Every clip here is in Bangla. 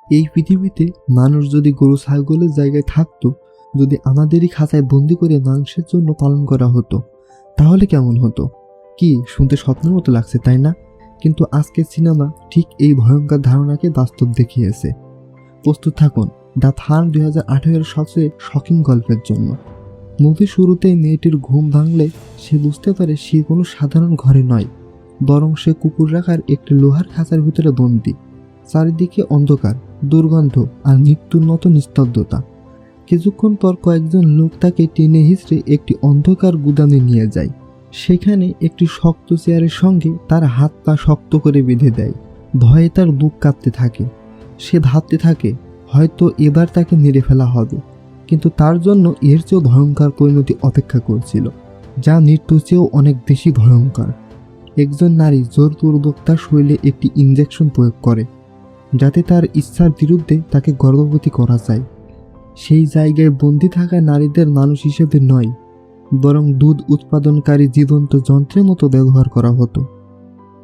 এই পৃথিবীতে মানুষ যদি গরু ছাগলের জায়গায় থাকতো, যদি আমাদেরই খাঁচায় বন্দি করে মাংসের জন্য পালন করা হতো, তাহলে কেমন হতো? কি শুনতে স্বপ্নের মতো লাগছে, তাই না? কিন্তু আজকের সিনেমা ঠিক এই ভয়ঙ্কর ধারণাকে বাস্তব দেখিয়েছে। প্রস্তুত থাকুন দ্য থান 2018 সবচেয়ে শকিং গল্পের জন্য। মুভির শুরুতেই মেয়েটির ঘুম ভাঙলে সে বুঝতে পারে সে কোনো সাধারণ ঘরে নয়, বরং সে কুকুর রাখার একটি লোহার খাঁচার ভিতরে বন্দী। চারিদিকে অন্ধকার, দুর্গন্ধ আর মৃত্যুর মতো নিস্তব্ধতা। কিছুক্ষণ পর কয়েকজন লোক তাকে টেনে হিঁচড়ে একটি অন্ধকার গুদামে নিয়ে যায়। সেখানে একটি শক্ত চেয়ারের সঙ্গে তার হাত পা শক্ত করে বেঁধে দেয়। ভয়ে তার বুক কাঁপতে থাকে। সে ভাবতে থাকে হয়তো এবার তাকে মেরে ফেলা হবে, কিন্তু তার জন্য এর চেয়েও ভয়ঙ্কর পরিণতি অপেক্ষা করছিল, যা মৃত্যুর চেয়েও অনেক বেশি ভয়ঙ্কর। একজন নারী জোরপূর্বক তার শরীরে একটি ইনজেকশন প্রয়োগ করে, যাতে তার ইচ্ছার বিরুদ্ধে তাকে গর্ভবতী করা যায়। সেই জায়গায় বন্দি থাকা নারীদের মানুষ হিসেবে নয়, বরং দুধ উৎপাদনকারী জীবন্ত যন্ত্রের মতো ব্যবহার করা হতো।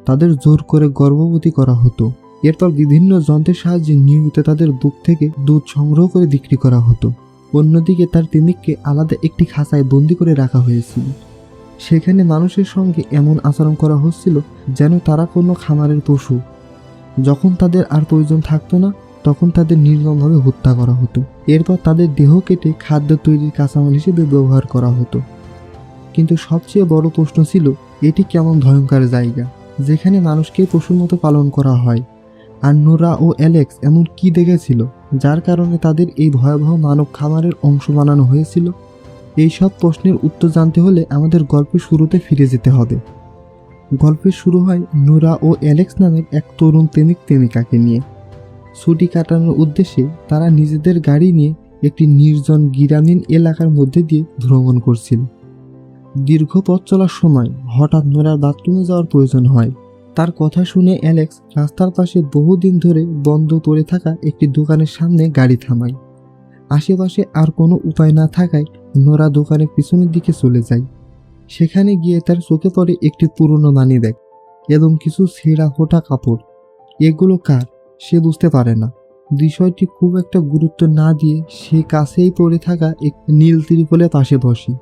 তাদের জোর করে গর্ভবতী করা হতো। এরপর বিভিন্ন যন্ত্রের সাহায্যে নিয়মিত তাদের বুক থেকে দুধ সংগ্রহ করে বিক্রি করা হতো। অন্যদিকে তার প্রেমিককে আলাদা একটি খাঁচায় বন্দি করে রাখা হয়েছিল। সেখানে মানুষের সঙ্গে এমন আচরণ করা হচ্ছিল যেন তারা কোনো খামারের পশু। যখন তাদের আর প্রয়োজন থাকতো না, তখন তাদের নির্মমভাবে হত্যা করা হতো। এরপর তাদের দেহ কেটে খাদ্য তৈরির কাঁচামাল হিসেবে ব্যবহার করা হতো। কিন্তু সবচেয়ে বড় প্রশ্ন ছিল, এটি কেমন ভয়ঙ্কর জায়গা যেখানে মানুষকে পশুর মতো পালন করা হয়? আর নোরা ও অ্যালেক্স এমন কি দেখেছিল যার কারণে তাদের এই ভয়াবহ মানব খামারের অংশ বানানো হয়েছিল? এই সব প্রশ্নের উত্তর জানতে হলে আমাদের গল্পের শুরুতে ফিরে যেতে হবে। গল্পের শুরু হয় নোরা ও অ্যালেক্স নামের এক তরুণ প্রেমিক প্রেমিকাকে নিয়ে। ছুটি কাটানোর উদ্দেশ্যে তারা নিজেদের গাড়ি নিয়ে একটি নির্জন গ্রামীণ এলাকার মধ্যে দিয়ে ভ্রমণ করছিল। দীর্ঘ পথ চলার সময় হঠাৎ নোরার বাথরুমে যাওয়ার প্রয়োজন হয়। তার কথা শুনে অ্যালেক্স রাস্তার পাশে বহুদিন ধরে বন্ধ পড়ে থাকা একটি দোকানের সামনে গাড়ি থামায়। আশেপাশে আর কোনো উপায় না থাকায় নোরা দোকানের পিছনের দিকে চলে যায়। সেখানে গিয়ে তার চোখে পড়ে একটি পুরনো মানিব্যাগ এবং কিছু ছেঁড়া ফোটা কাপড়। এগুলো কার সে বুঝতে পারে না। বিষয়টি খুব একটা গুরুত্ব না দিয়ে সে কাছেই পড়ে থাকা এক নীল ত্রিপলের পাশে বসে।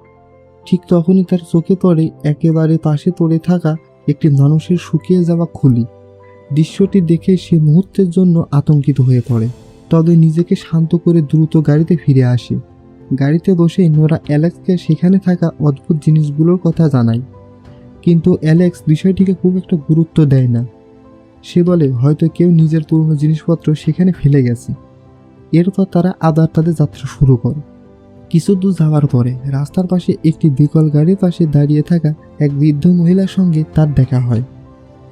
ঠিক তখনই তার চোখে পড়ে একেবারে পাশে পড়ে থাকা একটি মানুষের শুকিয়ে যাওয়া খুলি। দৃশ্যটি দেখে সে মুহূর্তের জন্য আতঙ্কিত হয়ে পড়ে, তবে নিজেকে শান্ত করে দ্রুত গাড়িতে ফিরে আসে। গাড়িতে বসেই নোরা অ্যালেক্সকে সেখানে থাকা অদ্ভুত জিনিসগুলোর কথা জানায়, কিন্তু অ্যালেক্স বিষয়টিকে খুব একটা গুরুত্ব দেয় না। সে বলে হয়তো কেউ নিজের পুরনো জিনিসপত্র সেখানে ফেলে গেছে। এরপর তারা আবার তাদের যাত্রা শুরু করে। কিছু দূর যাওয়ার পরে রাস্তার পাশে একটি বিকল গাড়ির পাশে দাঁড়িয়ে থাকা এক বৃদ্ধ মহিলার সঙ্গে তার দেখা হয়।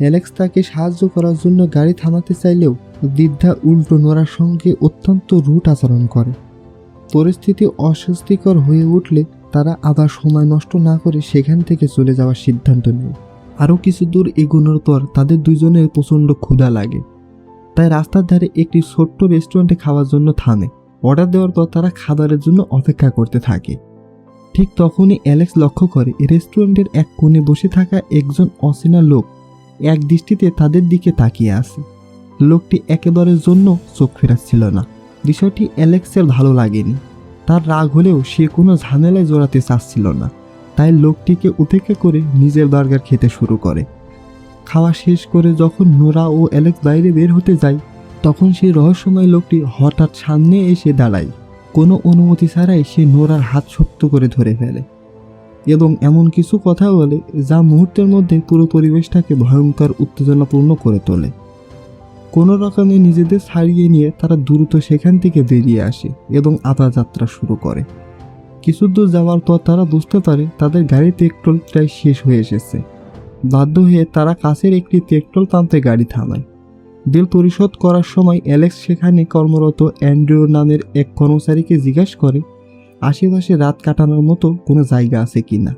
অ্যালেক্স তাকে সাহায্য করার জন্য গাড়ি থামাতে চাইলেও বৃদ্ধা উল্টো নোরার সঙ্গে অত্যন্ত রুট আচরণ করে। পরিস্থিতি অস্বস্তিকর হয়ে উঠলে তারা আবার সময় নষ্ট না করে সেখান থেকে চলে যাওয়ার সিদ্ধান্ত নেয়। আরও কিছু দূর এগোনোর পর তাদের দুজনের প্রচণ্ড ক্ষুধা লাগে, তাই রাস্তার ধারে একটি ছোট্ট রেস্টুরেন্টে খাওয়ার জন্য থামে। অর্ডার দেওয়ার পর তারা খাবারের জন্য অপেক্ষা করতে থাকে। ঠিক তখনই অ্যালেক্স লক্ষ্য করে রেস্টুরেন্টের এক কোণে বসে থাকা একজন অচেনা লোক এক দৃষ্টিতে তাদের দিকে তাকিয়ে আছে। লোকটি একেবারের জন্য চোখ ফেরাচ্ছিল না। বিষয়টি অ্যালেক্সের ভালো লাগেনি। তার রাগ হলেও সে কোনো ঝামেলায় জড়াতে চাচ্ছিল না, তাই লোকটিকে উপেক্ষা করে নিজের বার্গার খেতে শুরু করে। খাওয়া শেষ করে যখন নোরা ও অ্যালেক্স বাইরে বের হতে যায়, তখন সেই রহস্যময় লোকটি হঠাৎ সামনে এসে দাঁড়ায়। কোনো অনুমতি ছাড়াই সে নোরার হাত শক্ত করে ধরে ফেলে এবং এমন কিছু কথা বলে যা মুহূর্তের মধ্যে পুরো পরিবেশটাকে ভয়ঙ্কর উত্তেজনাপূর্ণ করে তোলে। কোনো রকমে নিজেদের ছাড়িয়ে নিয়ে তারা দ্রুত সেখান থেকে বেরিয়ে আসে এবং আবার যাত্রা শুরু করে। কিছু দূর যাওয়ার পর তারা বুঝতে পারে তাদের গাড়ির পেট্রোল প্রায় শেষ হয়ে এসেছে। বাধ্য হয়ে তারা কাছের একটি পেট্রোল পাম্পে গাড়ি থামায়। বিল পরিশোধ করার সময় অ্যালেক্স সেখানে কর্মরত অ্যান্ড্রিউ নামের এক কর্মচারীকে জিজ্ঞাসা করে আশেপাশে রাত কাটানোর মতো কোনো জায়গা আছে কিনা।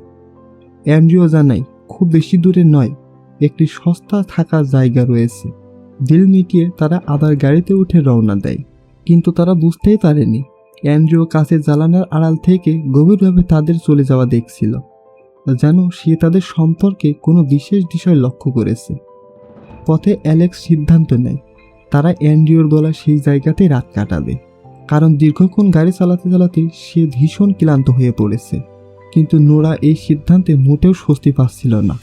অ্যান্ড্রিউ জানায় খুব বেশি দূরে নয়, একটি সস্তা থাকার জায়গা রয়েছে। বিল মিটিয়ে তারা আবার গাড়িতে উঠে রওনা দেয়, কিন্তু তারা বুঝতেই পারেনি অ্যান্ড্রিউ কাছে জ্বালানার আড়াল থেকে গভীরভাবে তাদের চলে যাওয়া দেখছিল, যেন সে তাদের সম্পর্কে কোনো বিশেষ বিষয় লক্ষ্য করেছে। পথে অ্যালেক্স সিদ্ধান্ত নেয় তারা অ্যান্ড্রিওর বলা সেই জায়গাতেই রাত কাটাবে, কারণ দীর্ঘক্ষণ গাড়ি চালাতে চালাতে সে ভীষণ ক্লান্ত হয়ে পড়েছে। কিন্তু নোরা এই সিদ্ধান্তে মোটেও স্বস্তি পাচ্ছিল না।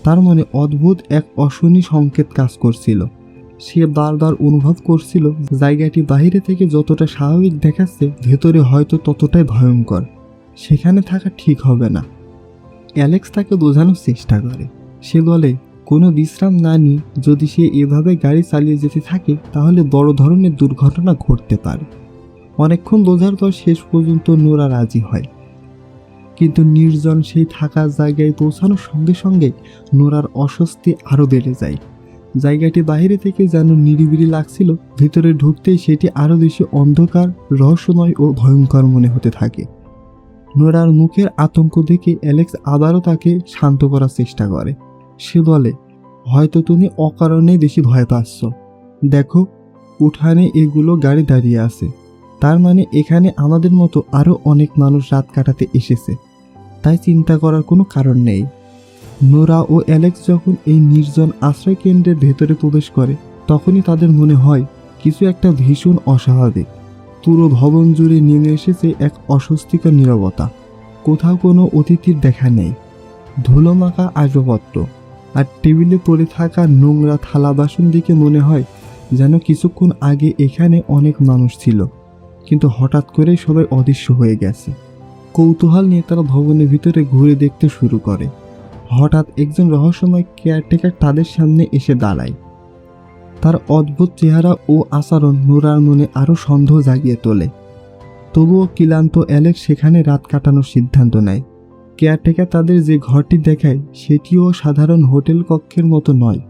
তার মনে অদ্ভুত এক অশনি সংকেত কাজ করছিল। সে বারবার অনুভব করছিল জায়গাটি বাইরে থেকে যতটা স্বাভাবিক দেখাচ্ছে, ভেতরে হয়তো ততটাই ভয়ঙ্কর। সেখানে থাকা ঠিক হবে না। অ্যালেক্স তাকে বোঝানোর চেষ্টা করে। সে বলে, কোনো বিশ্রাম না নিয়ে যদি সে এভাবে গাড়ি চালিয়ে যেতে থাকে তাহলে বড় ধরনের দুর্ঘটনা ঘটতে পারে। অনেকক্ষণ বোঝার পর শেষ পর্যন্ত নোরা রাজি হয়। কিন্তু নির্জন সেই থাকার জায়গায় পৌঁছানোর সঙ্গে সঙ্গে নোরার অস্বস্তি আরও বেড়ে যায়। জায়গাটি বাইরে থেকে যেন নিরিবিলি লাগছিল, ভিতরে ঢুকতেই সেটি আরও বেশি অন্ধকার, রহস্যময় ও ভয়ঙ্কর মনে হতে থাকে। নোরার মুখের আতঙ্ক দেখে অ্যালেক্স আবারও তাকে শান্ত করার চেষ্টা করে। সে বলে, হয়তো তুমি অকারণেই বেশি ভয় পাচ্ছ। দেখো, উঠানে এগুলো গাড়ি দাঁড়িয়ে আছে, তার মানে এখানে আমাদের মতো আরও অনেক মানুষ রাত কাটাতে এসেছে, তাই চিন্তা করার কোনো কারণ নেই। নোরা ও অ্যালেক্স যখন এই নির্জন আশ্রয় কেন্দ্রের ভেতরে প্রবেশ করে তখনই তাদের মনে হয় কিছু একটা ভীষণ অস্বাভাবিক। পুরো ভবন জুড়ে নেমে এসেছে এক অস্বস্তিকর নীরবতা। কোথাও কোনো অতিথির দেখা নেই। ধুলোমাখা আসবাবপত্র আর টেবিলে পড়ে থাকা নোংরা থালা বাসন দেখে মনে হয় যেন কিছুক্ষণ আগে এখানে অনেক মানুষ ছিল, কিন্তু হঠাৎ করেই সবাই অদৃশ্য হয়ে গেছে। কৌতূহল নিয়ে তারা ভবনের ভিতরে ঘুরে দেখতে শুরু করে। হঠাৎ একজন রহস্যময় কেয়ারটেকার তাদের সামনে এসে দাঁড়ায়। তার অদ্ভুত চেহারা ও আচরণ নোরার মনে আরও সন্দেহ জাগিয়ে তোলে। তবুও ক্লান্ত অ্যালেক্স সেখানে রাত কাটানোর সিদ্ধান্ত নেয়। কেয়ারটেকার তাদের যে ঘরটি দেখায় সেটিও সাধারণ হোটেল কক্ষের মতো নয়,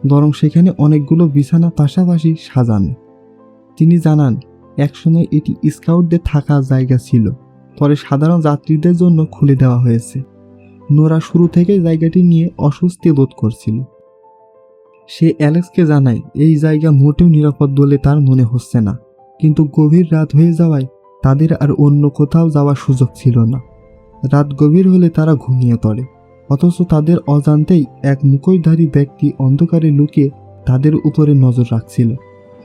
বরং সেখানে অনেকগুলো বিছানা পাশাপাশি সাজানো। তিনি জানান, একসময় এটি স্কাউটদের থাকার জায়গা ছিল, পরে সাধারণ যাত্রীদের জন্য খুলে দেওয়া হয়েছে। নোরা শুরু থেকে জায়গাটি নিয়ে অস্বস্তি বোধ করছিল। সে অ্যালেক্সকে জানায় এই জায়গা মোটেও নিরাপদ বলে তার মনে হচ্ছে না, কিন্তু গভীর রাত হয়ে যাওয়ায় তাদের আর অন্য কোথাও যাওয়ার সুযোগ ছিল না। রাত গভীর হলে তারা ঘুমিয়ে পড়ে, অথচ তাদের অজান্তেই এক মুখোশধারী ব্যক্তি অন্ধকারে লুকিয়ে তাদের উপরে নজর রাখছিল।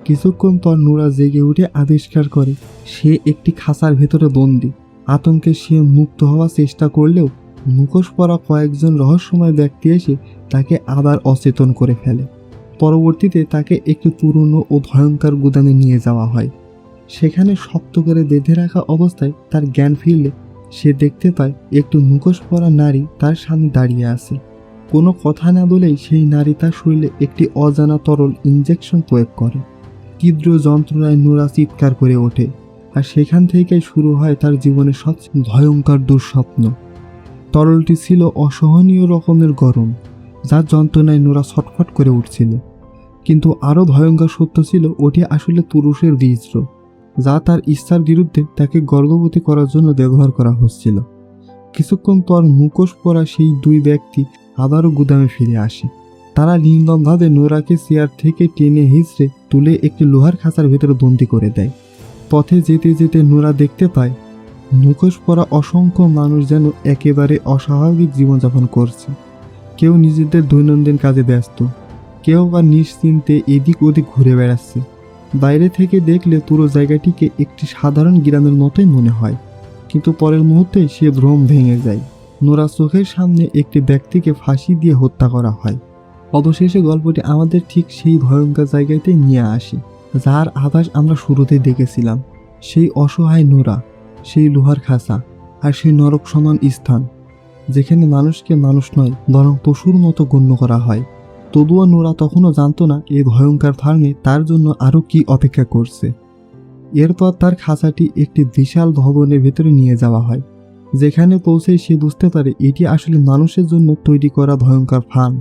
কিছুক্ষণ পর নোরা জেগে উঠে আবিষ্কার করে সে একটি খাঁচার ভেতরে বন্দী। আতঙ্কে সে মুক্ত হওয়ার চেষ্টা করলেও মুখোশ পরা কয়েকজন রহস্যময় ব্যক্তি এসে তাকে আবার অচেতন করে ফেলে। পরবর্তীতে তাকে একটি পুরনো ও ভয়ঙ্কর গুদামে নিয়ে যাওয়া হয়। সেখানে শক্ত করে বেঁধে রাখা অবস্থায় তার জ্ঞান ফিরলে সে দেখতে পায় একটি মুখোশ পরা নারী তার সামনে দাঁড়িয়ে আছে। কোনো কথা না বলেই সেই নারী তার শরীরে একটি অজানা তরল ইনজেকশন প্রয়োগ করে। তীব্র যন্ত্রণায় নোরা চিৎকার করে ওঠে, আর সেখান থেকেই শুরু হয় তার জীবনের সবচেয়ে ভয়ঙ্কর দুঃস্বপ্ন। তরলটি ছিল অসহনীয় রকমের গরম, যার যন্ত্রণায় নোরা ছটফট করে উঠছিল। কিন্তু আরও ভয়ঙ্কর সত্য ছিল, ওটি আসলে পুরুষের বীর্য, যা তার ইচ্ছার বিরুদ্ধে তাকে গর্ভবতী করার জন্য ব্যবহার করা হচ্ছিল। কিছুক্ষণ পর মুখোশ পরা সেই দুই ব্যক্তি আবারও গুদামে ফিরে আসে। তারা নির্মমভাবে নোরাকে চেয়ার থেকে টেনে হিঁচড়ে তুলে একটি লোহার খাঁচার ভেতরে বন্দি করে দেয়। পথে যেতে যেতে নোরা দেখতে পায় মুখোশ পরা অসংখ্য মানুষ যেন একেবারে অস্বাভাবিক জীবনযাপন করছে। কেউ নিজেদের দৈনন্দিন কাজে ব্যস্ত, কেউ বা নিশ্চিন্তে এদিক ওদিক ঘুরে বেড়াচ্ছে। বাইরে থেকে দেখলে পুরো জায়গাটিকে একটি সাধারণ গ্রামের মতোই মনে হয়, কিন্তু পরের মুহূর্তে সে ভ্রম ভেঙে যায়। নোরা চোখের সামনে একটি ব্যক্তিকে ফাঁসি দিয়ে হত্যা করা হয়। অবশেষে গল্পটি আমাদের ঠিক সেই ভয়ঙ্কর জায়গাতে নিয়ে আসে, যার আভাস আমরা শুরুতেই দেখেছিলাম। সেই অসহায় নোরা, সেই লোহার খাঁচা, আর সেই নরক সমান স্থান যেখানে মানুষকে মানুষ নয় বরং পশুর মতো গণ্য করা হয়। তবুও নোরা তখনও জানত না এই ভয়ঙ্কর ফার্মে তার জন্য আরও কি অপেক্ষা করছে। এরপর তার খাঁচাটি একটি বিশাল ভবনের ভেতরে নিয়ে যাওয়া হয়, যেখানে পৌঁছে সে বুঝতে পারে এটি আসলে মানুষের জন্য তৈরি করা ভয়ঙ্কর ফার্ম।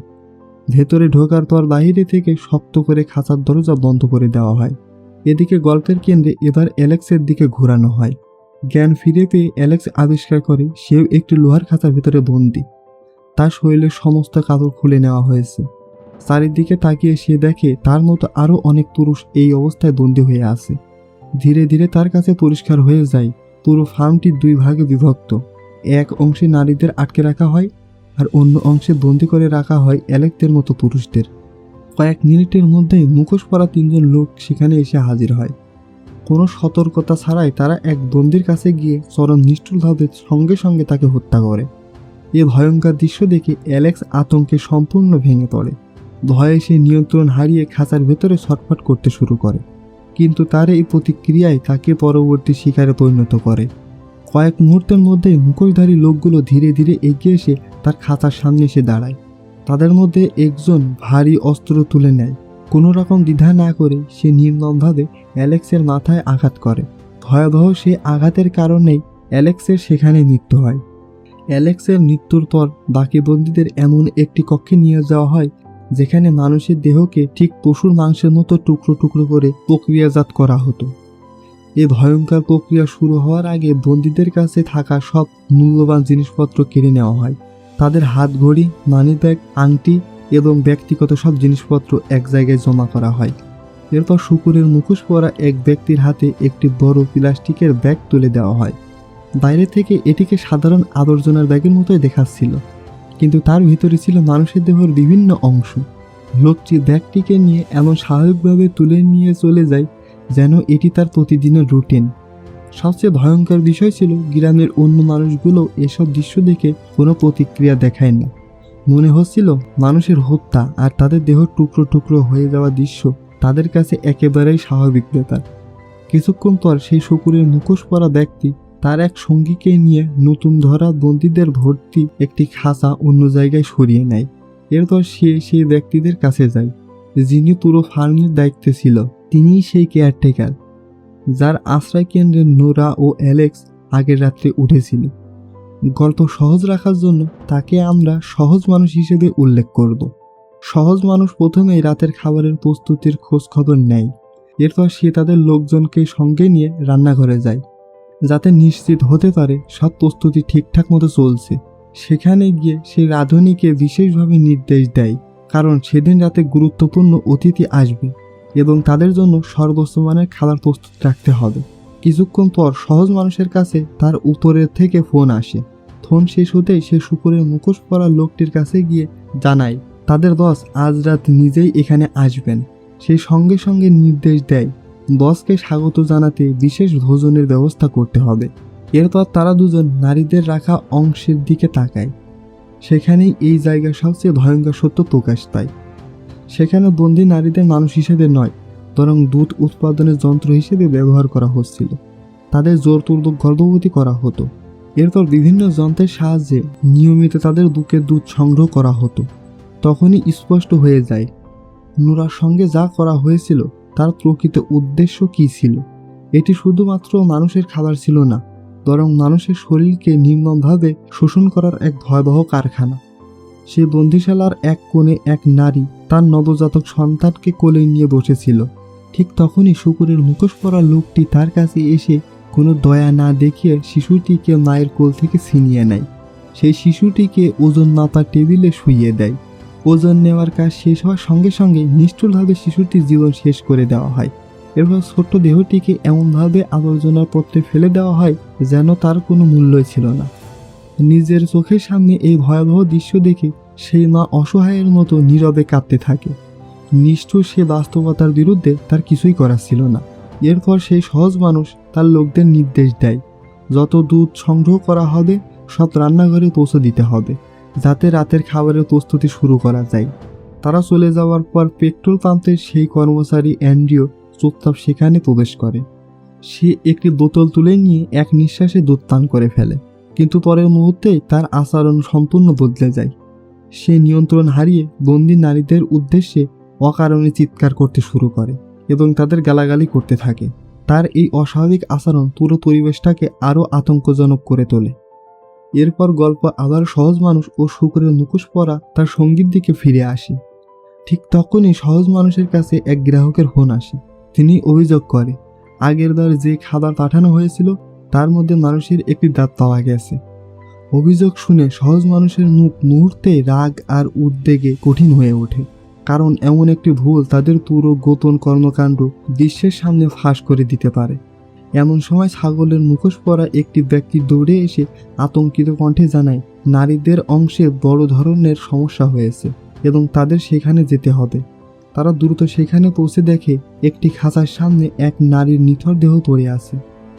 ভেতরে ঢোকার পর বাইরে থেকে শক্ত করে খাঁচার দরজা বন্ধ করে দেওয়া হয়। এদিকে গল্পের কেন্দ্রে এবার অ্যালেক্সের দিকে ঘোরানো হয়। জ্ঞান ফিরে পেয়ে অ্যালেক্স আবিষ্কার করে সেও একটি লোহার খাঁচার ভেতরে বন্দী। তার শরীরের সমস্ত কাপড় খুলে নেওয়া হয়েছে। চারিদিকে তাকিয়ে সে দেখে তার মতো আরও অনেক পুরুষ এই অবস্থায় বন্দী হয়ে আছে। ধীরে ধীরে তার কাছে পরিষ্কার হয়ে যায় পুরো ফার্মটি দুই ভাগে বিভক্ত। এক অংশে নারীদের আটকে রাখা হয়, আর অন্য অংশে বন্দি করে রাখা হয় অ্যালেক্সের মতো পুরুষদের। কয়েক মিনিটের মধ্যেই মুখোশ পরা 3জন লোক সেখানে এসে হাজির হয়। কোনো সতর্কতা ছাড়াই তারা এক বন্দির কাছে গিয়ে চরম নিষ্ঠুরভাবে সঙ্গে সঙ্গে তাকে হত্যা করে। এ ভয়ঙ্কর দৃশ্য দেখে অ্যালেক্স আতঙ্কে সম্পূর্ণ ভেঙে পড়ে। ভয়ে সে নিয়ন্ত্রণ হারিয়ে খাঁচার ভেতরে ছটফট করতে শুরু করে, কিন্তু তার এই প্রতিক্রিয়ায় তাকে পরবর্তী শিকারে পরিণত করে। কয়েক মুহূর্তের মধ্যেই মুখোশধারী লোকগুলো ধীরে ধীরে এগিয়ে এসে তার খাঁচার সামনে এসে দাঁড়ায়। তাদের মধ্যে একজন ভারী অস্ত্র তুলে নেয়। কোনো রকম দ্বিধা না করে সে নির্মমভাবে অ্যালেক্সের মাথায় আঘাত করে। ভয়াবহ সে আঘাতের কারণেই অ্যালেক্সের সেখানে মৃত্যু হয়। অ্যালেক্সের মৃত্যুর পর বাকি বন্দীদের এমন একটি কক্ষে নিয়ে যাওয়া হয় যেখানে মানুষের দেহকে ঠিক পশুর মাংসের মতো টুকরো টুকরো করে প্রক্রিয়াজাত করা হতো। এই ভয়ঙ্কর প্রক্রিয়া শুরু হওয়ার আগে বন্দীদের কাছে থাকা সব মূল্যবান জিনিসপত্র কেড়ে নেওয়া হয়। তাদের হাত ঘড়ি, মানিব্যাগ, আংটি এবং ব্যক্তিগত সব জিনিসপত্র এক জায়গায় জমা করা হয়। এরপর শূকরের মুখোশ পরা এক ব্যক্তির হাতে একটি বড় প্লাস্টিকের ব্যাগ তুলে দেওয়া হয়। বাইরে থেকে এটিকে সাধারণ আবর্জনার ব্যাগের মতোই দেখাচ্ছিল, কিন্তু তার ভিতরে ছিল মানুষের দেহের বিভিন্ন অংশ। লোকটি ব্যাগটিকে নিয়ে এমন স্বাভাবিকভাবে তুলে নিয়ে চলে যায় যেন এটি তার প্রতিদিনের রুটিন। সবচেয়ে ভয়ঙ্কর বিষয় ছিল গ্রামের অন্য মানুষগুলো এসব দৃশ্য দেখে কোনো প্রতিক্রিয়া দেখায় না। মনে হচ্ছিল মানুষের হত্যা আর তাদের দেহ টুকরো টুকরো হয়ে যাওয়া দৃশ্য তাদের কাছে একেবারেই স্বাভাবিক ব্যাপার। কিছুক্ষণ পর সেই শূকরের মুখোশ পরা ব্যক্তি তার এক সঙ্গীকে নিয়ে নতুন ধরা বন্দীদের ভর্তি একটি খাঁচা অন্য জায়গায় সরিয়ে নেয়। এরপর সে সেই ব্যক্তিদের কাছে যায় যিনি পুরো ফার্মের দায়িত্বে ছিল। তিনিই সেই কেয়ারটেকার যার আশ্রয় কেন্দ্রে নোরা ও অ্যালেক্স আগের রাত্রে উঠেছিল। গল্প সহজ রাখার জন্য তাকে আমরা সহজ মানুষ হিসেবে উল্লেখ করব। সহজ মানুষ প্রথমেই রাতের খাবারের প্রস্তুতির খোঁজ খবর নেয়। এরপর সে তাদের লোকজনকে সঙ্গে নিয়ে রান্নাঘরে যায় যাতে নিশ্চিত হতে পারে সব প্রস্তুতি ঠিকঠাক মতো চলছে। সেখানে গিয়ে সে রাঁধুনিকে বিশেষভাবে নির্দেশ দেয়, কারণ সেদিন রাতে গুরুত্বপূর্ণ অতিথি আসবে এবং তাদের জন্য সর্বোচ্চ মানের খাবার প্রস্তুত রাখতে হবে। কিছুক্ষণ পর সহজ মানুষের কাছে তার উপরের থেকে ফোন আসে। ফোন শেষ হতেই সে শূকরের মুখোশ পরা লোকটির কাছে গিয়ে জানায় তাদের বস আজ রাত নিজেই এখানে আসবেন। সে সঙ্গে সঙ্গে নির্দেশ দেয় বসকে স্বাগত জানাতে বিশেষ ভোজনের ব্যবস্থা করতে হবে। এরপর তারা দুজন নারীদের রাখা অংশের দিকে তাকায়। সেখানেই এই জায়গার সবচেয়ে ভয়ঙ্কর সত্য প্রকাশ পায়। সেখানে বন্দী নারীদের মানুষ হিসেবে নয়, বরং দুধ উৎপাদনের যন্ত্র হিসেবে ব্যবহার করা হচ্ছিল। তাদের জোরপূর্বক গর্ভবতী করা হতো। এরপর বিভিন্ন যন্ত্রের সাহায্যে নিয়মিত তাদের বুকের দুধ সংগ্রহ করা হতো। তখনই স্পষ্ট হয়ে যায় নোরার সঙ্গে যা করা হয়েছিল তার প্রকৃত উদ্দেশ্য কী ছিল। এটি শুধুমাত্র মানুষের খাবার ছিল না, বরং মানুষের শরীরকে নির্মমভাবে শোষণ করার এক ভয়াবহ কারখানা। সে বন্দিশালার এক কোণে এক নারী তার নবজাতক সন্তানকে কোলে নিয়ে বসেছিল। ঠিক তখনই শূকরের মুখোশ পরা লোকটি তার কাছে এসে কোনো দয়া না দেখিয়ে শিশুটিকে মায়ের কোল থেকে ছিনিয়ে নেয়। সেই শিশুটিকে ওজন মাপার টেবিলে শুইয়ে দেয়। ওজন নেওয়ার কাজ শেষ হওয়ার সঙ্গে সঙ্গে নিষ্ঠুরভাবে শিশুটির জীবন শেষ করে দেওয়া হয়। এরপর ছোট্ট দেহটিকে এমনভাবে আবর্জনার পত্রে ফেলে দেওয়া হয় যেন তার কোনো মূল্যই ছিল না। নিজের চোখের সামনে এই ভয়াবহ দৃশ্য দেখে সেই মা অসহায়ের মতো নীরবে কাঁদতে থাকে। নিষ্ঠুর সে বাস্তবতার বিরুদ্ধে তার কিছুই করার ছিল না। এরপর সেই সহজ মানুষ তার লোকদের নির্দেশ দেয় যত দুধ সংগ্রহ করা হবে সব রান্নাঘরে পৌঁছে দিতে হবে যাতে রাতের খাবারের প্রস্তুতি শুরু করা যায়। তারা চলে যাওয়ার পর পেট্রোল পাম্পের সেই কর্মচারী অ্যান্ড্রিও চুপচাপ সেখানে প্রবেশ করে। সে একটি বোতল তুলে নিয়ে এক নিঃশ্বাসে দুধ পান করে ফেলে, কিন্তু পরের মুহূর্তেই তার আচরণ সম্পূর্ণ বদলে যায়। সে নিয়ন্ত্রণ হারিয়ে বন্দী নারীদের উদ্দেশ্যে অকারণে চিৎকার করতে শুরু করে এবং তাদের গালাগালি করতে থাকে। তার এই অস্বাভাবিক আচরণ পুরো পরিবেশটাকে আরও আতঙ্কজনক করে তোলে। এরপর গল্প আবার সহজ মানুষ ও শূকরের মুখোশ পরা তার সঙ্গীর দিকে ফিরে আসে। ঠিক তখনই সহজ মানুষের কাছে এক গ্রাহকের ফোন আসে। তিনি অভিযোগ করে আগের বার যে খাবার পাঠানো হয়েছিল তার মধ্যে মানুষের একটি দাঁত পাওয়া গেছে। অভিযোগ শুনে সহজ মানুষের মুখ মুহূর্তে রাগ আর উদ্বেগে কঠিন হয়ে ওঠে, কারণ এমন একটি ভুল তাদের পুরো গোপন কর্মকাণ্ড বিশ্বের সামনে ফাঁস করে দিতে পারে। এমন সময় ছাগলের মুখোশ পরা একটি ব্যক্তি দৌড়ে এসে আতঙ্কিত কণ্ঠে জানায় নারীদের অংশে বড় ধরনের সমস্যা হয়েছে এবং তাদের সেখানে যেতে হবে। তারা দ্রুত সেখানে পৌঁছে দেখে একটি খাঁচার সামনে এক নারীর নিথর দেহ পড়ে আছে।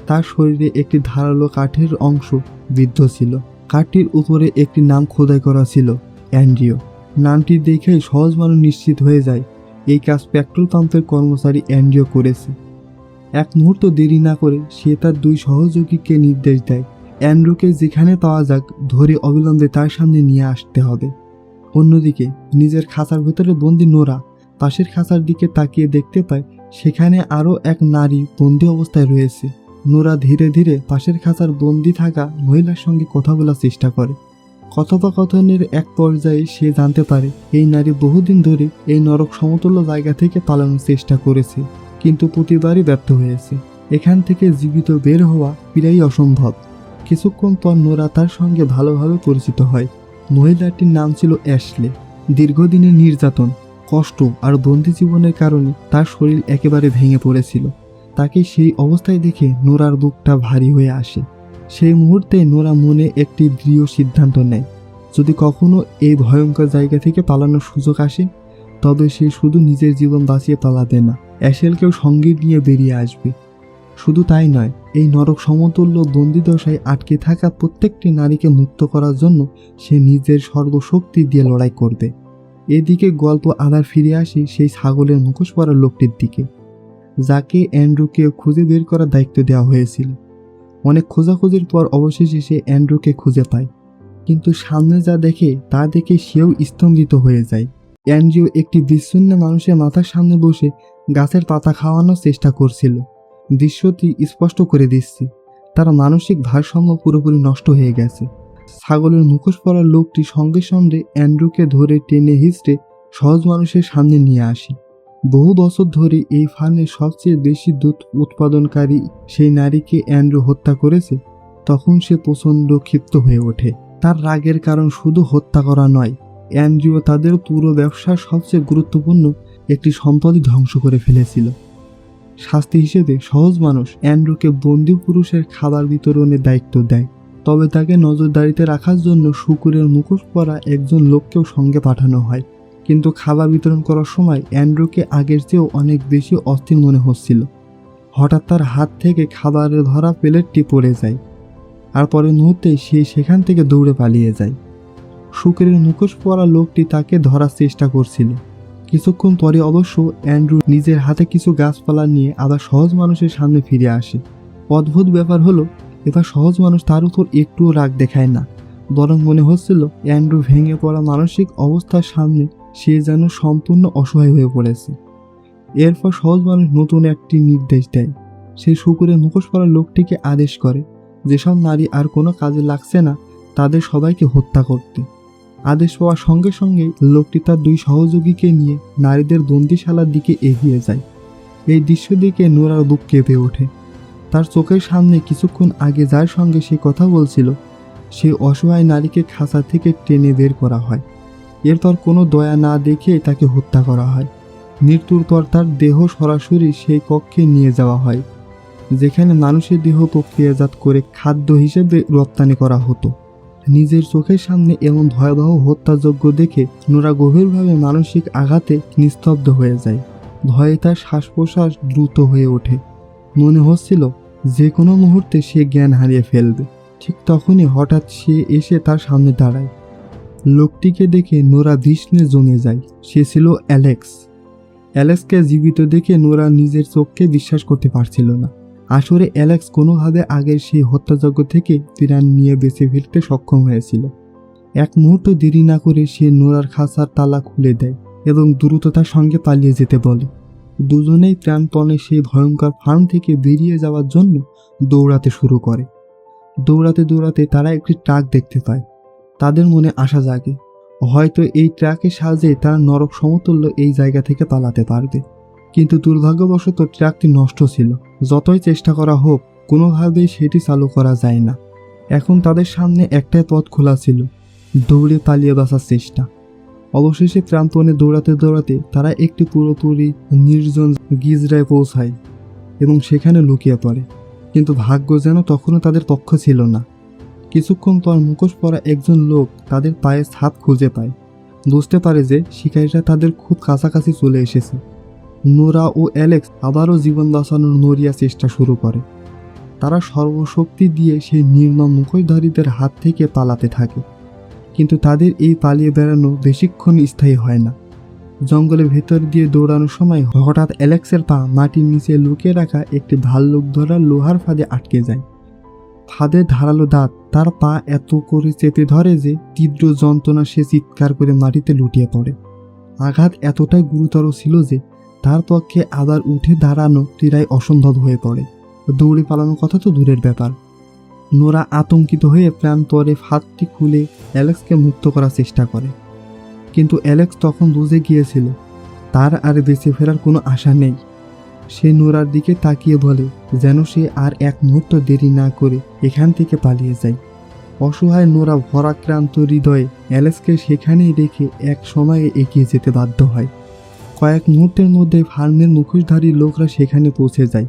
তার শরীরে একটি ধারালো কাঠের অংশ বিদ্ধ ছিল। কাঠটির উপরে একটি নাম খোদাই করা ছিল, অ্যান্ড্রিও। নামটি দেখেই সহজ মানুষ নিশ্চিত হয়ে যায় এই কাজ পেট্রোল পাম্পের কর্মচারী অ্যান্ড্রিও করেছে। এক মুহূর্ত দেরি না করে সে তার 2 সহযোগীকে নির্দেশ দেয়, অ্যান্ড্রুকে যেখানে পাওয়া যাক ধরে অবিলম্বে তার সামনে নিয়ে আসতে হবে। অন্যদিকে নিজের খাঁচার ভেতরে বন্দি নোরা পাশের খাঁচার দিকে তাকিয়ে দেখতে পায় সেখানে আরও এক নারী বন্দি অবস্থায় রয়েছে। নোরা ধীরে ধীরে পাশের খাঁচার বন্দি থাকা মহিলার সঙ্গে কথা বলার চেষ্টা করে। কথোপকথনের এক পর্যায়ে সে জানতে পারে এই নারী বহুদিন ধরে এই নরক সমতুল্য জায়গা থেকে পালানোর চেষ্টা করেছে, কিন্তু প্রতিবারই ব্যর্থ হয়েছে। এখান থেকে জীবিত বের হওয়া প্রায়ই অসম্ভব। কিছুক্ষণ পর নোরা তার সঙ্গে ভালোভাবে পরিচিত হয়। মহিলাটির নাম ছিল অ্যাশলে। দীর্ঘদিনের নির্যাতন, কষ্ট আর বন্দি জীবনের কারণে তার শরীর একেবারে ভেঙে পড়েছিল। তাকে সেই অবস্থায় দেখে নোরার বুকটা ভারী হয়ে আসে। সেই মুহূর্তে নোরা মনে একটি দৃঢ় সিদ্ধান্ত নেয়, যদি কখনো এই ভয়ঙ্কর জায়গা থেকে পালানোর সুযোগ আসে তবে সে শুধু নিজের জীবন বাঁচিয়ে পালাবে না, অ্যাশেলকেও সঙ্গে নিয়ে বেরিয়ে আসবে। শুধু তাই নয়, এই নরক সমতুল্য বন্দিদশায় আটকে থাকা প্রত্যেকটি নারীকে মুক্ত করার জন্য সে নিজের সর্বশক্তি দিয়ে লড়াই করবে। এদিকে গল্প আবার ফিরে আসে সেই ছাগলের মুখোশ পরা লোকটির দিকে, যাকে অ্যান্ড্রুকে খুঁজে বের করার দায়িত্ব দেওয়া হয়েছিল। অনেক খোঁজাখুঁজির পর অবশেষে সে অ্যান্ড্রুকে খুঁজে পায়, কিন্তু সামনে যা দেখে তা দেখে সেও স্তম্ভিত হয়ে যায়। অ্যান্ড্রু একটি বিচ্ছিন্ন মানুষের মাথার সামনে বসে গাছের পাতা খাওয়ানোর চেষ্টা করছিল। দৃশ্যটি স্পষ্ট করে দিচ্ছে তার মানসিক ভারসাম্য পুরোপুরি নষ্ট হয়ে গেছে। ছাগলের মুখোশ পরা লোকটি সঙ্গে সঙ্গে অ্যান্ড্রুকে ধরে টেনে হিঁচড়ে সহজ মানুষের সামনে নিয়ে আসে। বহু বছর ধরে এই ফার্মে সবচেয়ে বেশি দুধ উৎপাদনকারী সেই নারীকে অ্যান্ড্রু হত্যা করেছে। তখন সে প্রচণ্ড ক্ষিপ্ত হয়ে ওঠে। তার রাগের কারণ শুধু হত্যা করা নয়, অ্যান্ড্রু তাদের পুরো ব্যবসার সবচেয়ে গুরুত্বপূর্ণ একটি সম্পদই ধ্বংস করে ফেলেছিল। শাস্তি হিসেবে সহজ মানুষ অ্যান্ড্রুকে বন্দি পুরুষের খাবার বিতরণের দায়িত্ব দেয়, তবে তাকে নজরদারিতে রাখার জন্য শূকরের মুখোশ পরা একজন লোককেও সঙ্গে পাঠানো হয়। কিন্তু খাবার বিতরণ করার সময় অ্যান্ড্রুকে আগের চেয়েও অনেক বেশি অস্থির মনে হচ্ছিল। হঠাৎ তার হাত থেকে খাবারের ধরা প্লেটটি পড়ে যায়, আর পরের মুহূর্তেই সে সেখান থেকে দৌড়ে পালিয়ে যায়। শূকরের মুখোশ পরা লোকটি তাকে ধরার চেষ্টা করছিল। কিছুক্ষণ পরে অবশ্য অ্যান্ড্রু নিজের হাতে কিছু গাছপালা নিয়ে আবার সহজ মানুষের সামনে ফিরে আসে। অদ্ভুত ব্যাপার হলো, এবার সহজ মানুষ তার উপর একটুও রাগ দেখায় না, বরং মনে হচ্ছিল অ্যান্ড্রু ভেঙে পড়া মানসিক অবস্থার সামনে সে যেন সম্পূর্ণ অসহায় হয়ে পড়েছে। এরপর সহজ মানুষ নতুন একটি নির্দেশ দেয়। সেই শূকরের মুখোশ পরা লোকটিকে আদেশ করে যেসব নারী আর কোনো কাজে লাগছে না তাদের সবাইকে হত্যা করতে। আদেশ পাওয়ার সঙ্গে সঙ্গে লোকটি তার 2 সহযোগীকে নিয়ে নারীদের বন্দিশালার দিকে এগিয়ে যায়। এই দৃশ্য দেখে নোরার বুক কেঁপে ওঠে। তার চোখের সামনে কিছুক্ষণ আগে যার সঙ্গে সে কথা বলছিল সেই অসহায় নারীকে খাঁচা থেকে টেনে বের করা হয়। এরপর কোনো দয়া না দেখে তাকে হত্যা করা হয়। মৃত্যুর পর তার দেহ সরাসরি সেই কক্ষে নিয়ে যাওয়া হয় যেখানে মানুষের দেহ প্রক্রিয়াজাত করে খাদ্য হিসেবে রপ্তানি করা হতো। নিজের চোখের সামনে এমন ভয়াবহ হত্যাযজ্ঞ দেখে নোরা গভীরভাবে মানসিক আঘাতে নিস্তব্ধ হয়ে যায়। ভয়ে তার শ্বাস প্রশ্বাস দ্রুত হয়ে ওঠে। মনে হচ্ছিল যে কোনো মুহূর্তে সে জ্ঞান হারিয়ে ফেলবে। ঠিক তখনই হঠাৎ সে এসে তার সামনে দাঁড়ায়। লোকটিকে দেখে নোরা ভীষণে জমে যায়। সে ছিল অ্যালেক্স। অ্যালেক্সকে জীবিত দেখে নোরা নিজের চোখকে বিশ্বাস করতে পারছিল না। আসলে অ্যালেক্স কোনোভাবে আগের সেই হত্যাযজ্ঞ থেকে প্রাণ নিয়ে বেঁচে ফিরতে সক্ষম হয়েছিল। এক মুহূর্ত দেরি না করে সে নোরার খাঁচার তালা খুলে দেয় এবং দ্রুততার সঙ্গে পালিয়ে যেতে বলে। দুজনেই প্রাণপণে সেই ভয়ঙ্কর ফার্ম থেকে বেরিয়ে যাওয়ার জন্য দৌড়াতে শুরু করে। দৌড়াতে দৌড়াতে তারা একটি ট্রাক দেখতে পায়। তাদের মনে আশা জাগে, হয়তো এই ট্রাকের সাহায্যে তারা নরক সমতুল্য এই জায়গা থেকে পালাতে পারবে। কিন্তু দুর্ভাগ্যবশত ট্রাকটি নষ্ট ছিল। যতই চেষ্টা করা হোক কোনোভাবেই সেটি চালু করা যায় না। এখন তাদের সামনে একটাই পথ খোলা ছিল, দৌড়ে পালিয়ে বাঁচার চেষ্টা। অবশেষে প্রাণপণে দৌড়াতে দৌড়াতে তারা একটি পুরোপুরি নির্জন গিজরায় পৌঁছায় এবং সেখানে লুকিয়ে পড়ে। কিন্তু ভাগ্য যেন তখনও তাদের পক্ষ ছিল না। কিছুক্ষণ পর মুখোশ পরা একজন লোক তাদের পায়ের ছাপ খুঁজে পায়। বুঝতে পারে যে শিকারীরা তাদের খুব কাছাকাছি চলে এসেছে। নোরা ও অ্যালেক্স আবারও জীবন বাঁচানোর নড়িয়া চেষ্টা শুরু করে। তারা সর্বশক্তি দিয়ে সেই নির্মম মুখোশধারীদের হাত থেকে পালাতে থাকে, কিন্তু তাদের এই পালিয়ে বেড়ানো বেশিক্ষণ স্থায়ী হয় না। জঙ্গলের ভেতর দিয়ে দৌড়ানোর সময় হঠাৎ অ্যালেক্সের পা মাটির নিচে লুকিয়ে রাখা একটি ভাল্লুক ধরা লোহার ফাঁদে আটকে যায়। ফাঁদের ধারালো দাঁত তার পা এত করে চেপে ধরে যে তীব্র যন্ত্রণা সে চিৎকার করে মাটিতে লুটিয়ে পড়ে। আঘাত এতটাই গুরুতর ছিল যে তার পক্ষে আবার উঠে দাঁড়ানো প্রায় অসম্ভব হয়ে পড়ে। দৌড়ে পালানোর কথা তো দূরের ব্যাপার। নোরা আতঙ্কিত হয়ে প্রান্তরে ফাঁদটি খুলে অ্যালেক্সকে মুক্ত করার চেষ্টা করে, কিন্তু অ্যালেক্স তখন বুঝে গিয়েছিল তার আর বেঁচে ফেরার কোনো আশা নেই। সে নোরার দিকে তাকিয়ে বলে যেন সে আর এক মুহূর্ত দেরি না করে এখান থেকে পালিয়ে যায়। অসহায় নোরা ভরাক্রান্ত হৃদয়ে অ্যালেক্সকে সেখানেই রেখে এক সময়ে এগিয়ে যেতে বাধ্য হয়। কয়েক মুহূর্তের মধ্যে ফার্মের মুখোশধারী লোকরা সেখানে পৌঁছে যায়।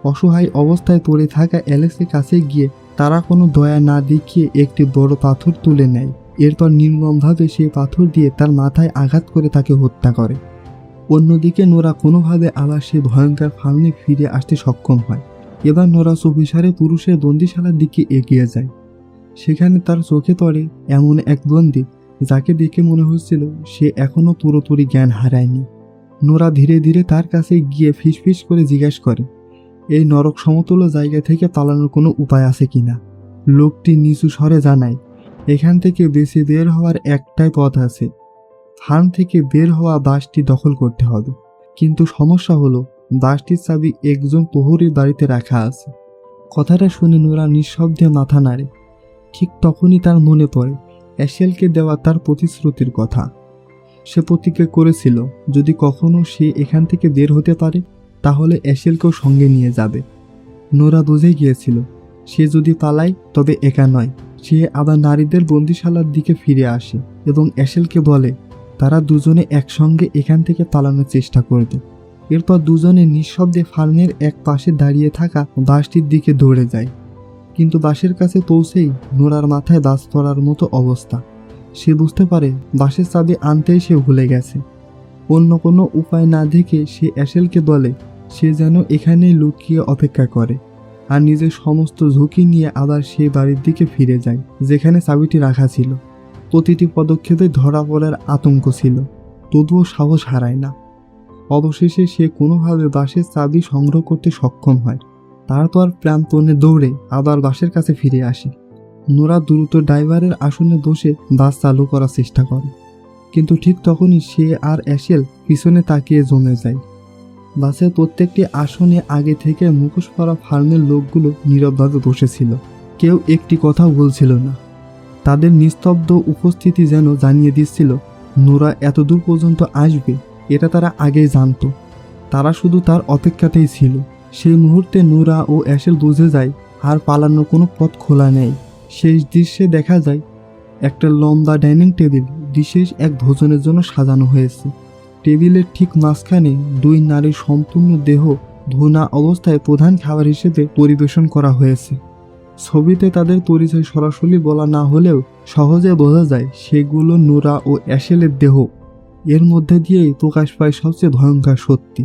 অসহায় অবস্থায় পড়ে থাকা অ্যালেক্সের কাছে গিয়ে তারা কোনো দয়া না দেখিয়ে একটি বড় পাথর তুলে নেয়। এরপর নির্মমভাবে সেই পাথর দিয়ে তার মাথায় আঘাত করে তাকে হত্যা করে। অন্যদিকে নোরা কোনোভাবে আবার সেই ভয়ঙ্কর ফার্মে ফিরে আসতে সক্ষম হয়। এবার নোরা চুপিসারে পুরুষের বন্দিশালার দিকে এগিয়ে যায়। সেখানে তার চোখে পড়ে এমন এক বন্দী যাকে দেখে মনে হচ্ছিল সে এখনও পুরোপুরি জ্ঞান হারায়নি। নোরা ধীরে ধীরে তার কাছে গিয়ে ফিসফিস করে জিজ্ঞেস করে এই নরক সমতুল্য জায়গা থেকে পালানোর কোনো উপায় আছে কিনা। লোকটি নিচু স্বরে জানায় এখান থেকে বেঁচে বের হওয়ার একটাই পথ আছে, ফার্ম থেকে বের হওয়া বাসটি দখল করতে হবে। কিন্তু সমস্যা হলো বাসটির চাবি একজন প্রহরীর বাড়িতে রাখা আছে। কথাটা শুনে নোরা নিঃশব্দে মাথা নাড়ে। ঠিক তখনই তার মনে পড়ে অ্যাশেলকে দেওয়া তার প্রতিশ্রুতির কথা। সে প্রতিজ্ঞা করেছিল যদি কখনো সে এখান থেকে বের হতে পারে তাহলে অ্যাশেলকেও সঙ্গে নিয়ে যাবে। নোরা বুঝে গিয়েছিল সে যদি পালায় তবে একা নয়, সে আবার নারীদের বন্দিশালার দিকে ফিরে আসে এবং অ্যাশেলকে বলে তারা দুজনে একসঙ্গে এখান থেকে পালানোর চেষ্টা করবে। এরপর দুজনে নিঃশব্দে ফার্মের এক পাশে দাঁড়িয়ে থাকা বাসটির দিকে দৌড়ে যায়। কিন্তু বাসের কাছে পৌঁছেই নোরার মাথায় বাজ পড়ার মতো অবস্থা। সে বুঝতে পারে বাসের চাবি আনতেই সে ভুলে গেছে। অন্য কোনো উপায় না দেখে সে অ্যাশেলকে বলে সে যেন এখানেই লুকিয়ে অপেক্ষা করে, আর নিজের সমস্ত ঝুঁকি নিয়ে আবার সে বাড়ির দিকে ফিরে যায় যেখানে চাবিটি রাখা ছিল। প্রতিটি পদক্ষেপে ধরা পড়ার আতঙ্ক ছিল, তবুও সাহস হারায় না। অবশেষে সে কোনোভাবে বাসের চাবি সংগ্রহ করতে সক্ষম হয়। তারপর প্রাণপণে দৌড়ে আবার বাসের কাছে ফিরে আসে। নোরা দ্রুত ড্রাইভারের আসনে বসে বাস চালু করার চেষ্টা করে, কিন্তু ঠিক তখনই সে আর অ্যাশেল পিছনে তাকিয়ে জমে যায়। বাসের প্রত্যেকটি আসনে আগে থেকে মুখোশ পরা ফার্মের লোকগুলো নীরবভাবে বসেছিল। কেউ একটি কথাও বলছিল না। তাদের নিস্তব্ধ উপস্থিতি যেন জানিয়ে দিচ্ছিল নোরা এতদূর পর্যন্ত আসবে এটা তারা আগেই জানত। তারা শুধু তার অপেক্ষাতেই ছিল। সেই মুহূর্তে নোরা ও অ্যাশেল বুঝে যায় আর পালানোর কোনো পথ খোলা নেই। শেষ দৃশ্যে দেখা যায় একটা লম্বা ডাইনিং টেবিল বিশেষ এক ভোজনের জন্য সাজানো হয়েছে। টেবিলের ঠিক মাঝখানে দুই নারীর সম্পূর্ণ দেহ ভুনা অবস্থায় প্রধান খাবার হিসেবে পরিবেশন করা হয়েছে। ছবিতে তাদের পরিচয় সরাসরি বলা না হলেও সহজে বোঝা যায় সেগুলো নোরা ও অ্যাশেলের দেহ। এর মধ্যে দিয়েই প্রকাশ পায় সবচেয়ে ভয়ঙ্কর সত্যি,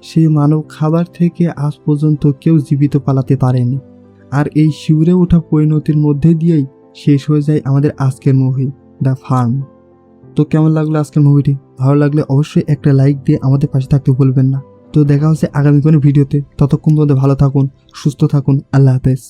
সেই মানব খাবার থেকে আজ পর্যন্ত কেউ জীবিত পালাতে পারেনি। আর এই শিউরে ওঠা পরিণতির মধ্যে দিয়েই শেষ হয়ে যায় আমাদের আজকের মুভি দ্য ফার্ম। তো কেমন লাগলো আজকের মুভিটি? ভালো লাগলে অবশ্যই একটা লাইক দিয়ে আমাদের পাশে থাকতে ভুলবেন না। তো দেখা হচ্ছে আগামী কোনো ভিডিওতে। ততক্ষণ পর্যন্ত ভালো থাকুন, সুস্থ থাকুন। আল্লাহ হাফেজ।